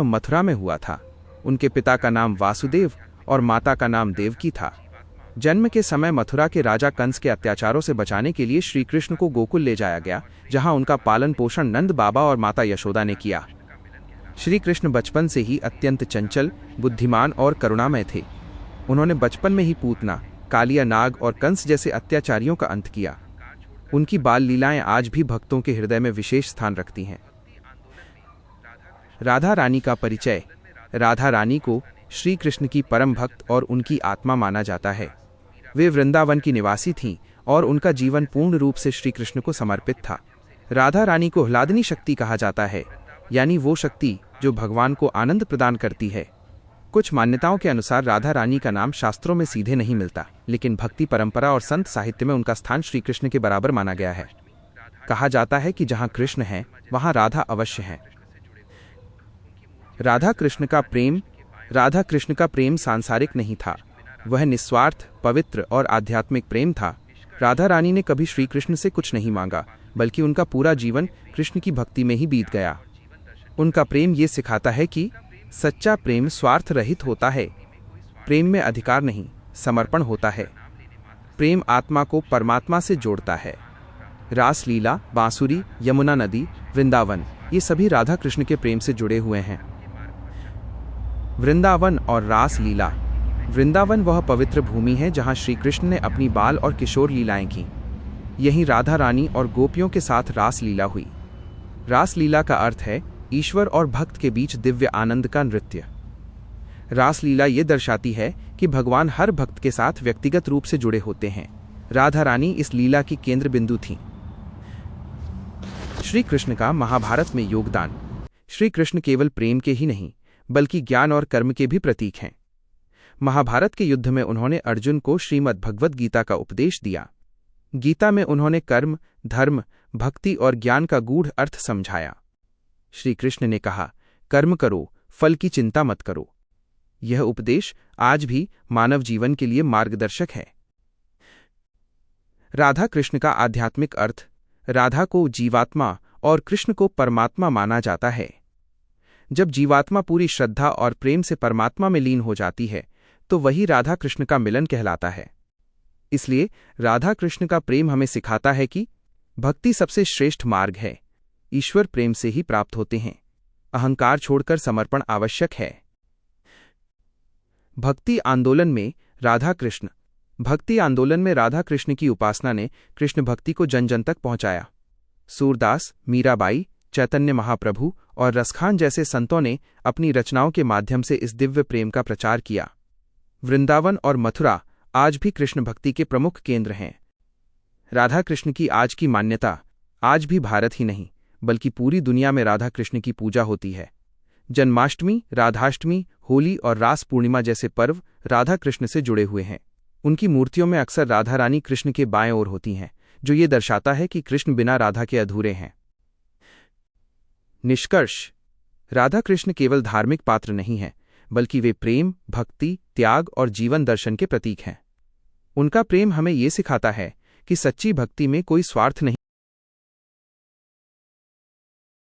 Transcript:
मथुरा में हुआ था। उनके पिता का नाम वासुदेव और माता का नाम देवकी था। जन्म के समय मथुरा के राजा कंस के अत्याचारों से बचाने के लिए श्री कृष्ण को गोकुल ले जाया गया, जहां उनका पालन पोषण नंद बाबा और माता यशोदा ने किया। श्री कृष्ण बचपन से ही अत्यंत चंचल, बुद्धिमान और करुणामय थे। उन्होंने बचपन में ही पूतना, कालिया नाग और कंस जैसे अत्याचारियों का अंत किया। उनकी बाल लीलाएं आज भी भक्तों के हृदय में विशेष स्थान रखती हैं। राधा रानी का परिचय। राधा रानी को श्री कृष्ण की परम भक्त और उनकी आत्मा माना जाता है। वे वृंदावन की निवासी थीं और उनका जीवन पूर्ण रूप से श्री कृष्ण को समर्पित था। राधा रानी को ह्लादनी शक्ति कहा जाता है, यानी वो शक्ति जो भगवान को आनंद प्रदान करती है। कुछ मान्यताओं के अनुसार राधा रानी का नाम शास्त्रों में सीधे नहीं मिलता, लेकिन भक्ति परंपरा और संत साहित्य में उनका स्थान श्री कृष्ण के बराबर माना गया है। कहा जाता है कि जहां कृष्ण है वहां राधा अवश्य है। राधा कृष्ण का प्रेम सांसारिक नहीं था, वह निस्वार्थ, पवित्र और आध्यात्मिक प्रेम था। राधा रानी ने कभी श्री कृष्ण से कुछ नहीं मांगा, बल्कि उनका पूरा जीवन कृष्ण की भक्ति में ही बीत गया। उनका प्रेम ये सिखाता है कि सच्चा प्रेम स्वार्थ रहित होता है। प्रेम में अधिकार नहीं, समर्पण होता है। प्रेम आत्मा को परमात्मा से जोड़ता है। रासलीला, बांसुरी, यमुना नदी, वृंदावन, ये सभी राधा कृष्ण के प्रेम से जुड़े हुए हैं। वृंदावन और रासलीला। वृंदावन वह पवित्र भूमि है जहां श्री कृष्ण ने अपनी बाल और किशोर लीलाएं की। यहीं राधा रानी और गोपियों के साथ रासलीला हुई। रासलीला का अर्थ है ईश्वर और भक्त के बीच दिव्य आनंद का नृत्य। रासलीला ये दर्शाती है कि भगवान हर भक्त के साथ व्यक्तिगत रूप से जुड़े होते हैं। राधा रानी इस लीला की केंद्र बिंदु थीं। श्री कृष्ण का महाभारत में योगदान। श्री कृष्ण केवल प्रेम के ही नहीं, बल्कि ज्ञान और कर्म के भी प्रतीक हैं। महाभारत के युद्ध में उन्होंने अर्जुन को श्रीमद् भगवद गीता का उपदेश दिया। गीता में उन्होंने कर्म, धर्म, भक्ति और ज्ञान का गूढ़ अर्थ समझाया। श्री कृष्ण ने कहा, कर्म करो, फल की चिंता मत करो। यह उपदेश आज भी मानव जीवन के लिए मार्गदर्शक है। राधा कृष्ण का आध्यात्मिक अर्थ। राधा को जीवात्मा और कृष्ण को परमात्मा माना जाता है। जब जीवात्मा पूरी श्रद्धा और प्रेम से परमात्मा में लीन हो जाती है, तो वही राधा कृष्ण का मिलन कहलाता है। इसलिए राधा कृष्ण का प्रेम हमें सिखाता है कि भक्ति सबसे श्रेष्ठ मार्ग है। ईश्वर प्रेम से ही प्राप्त होते हैं। अहंकार छोड़कर समर्पण आवश्यक है। भक्ति आंदोलन में राधा कृष्ण। भक्ति आंदोलन में राधा कृष्ण की उपासना ने कृष्ण भक्ति को जन जन तक पहुंचाया। सूरदास, मीराबाई, चैतन्य महाप्रभु और रसखान जैसे संतों ने अपनी रचनाओं के माध्यम से इस दिव्य प्रेम का प्रचार किया। वृंदावन और मथुरा आज भी कृष्ण भक्ति के प्रमुख केंद्र हैं। राधा कृष्ण की आज की मान्यता। आज भी भारत ही नहीं, बल्कि पूरी दुनिया में राधा कृष्ण की पूजा होती है। जन्माष्टमी, राधाष्टमी, होली और रास पूर्णिमा जैसे पर्व राधा कृष्ण से जुड़े हुए हैं। उनकी मूर्तियों में अक्सर राधा रानी कृष्ण के बाएं ओर होती हैं, जो ये दर्शाता है कि कृष्ण बिना राधा के अधूरे हैं। निष्कर्ष। राधा कृष्ण केवल धार्मिक पात्र नहीं हैं, बल्कि वे प्रेम, भक्ति, त्याग और जीवन दर्शन के प्रतीक हैं। उनका प्रेम हमें ये सिखाता है कि सच्ची भक्ति में कोई स्वार्थ नहीं।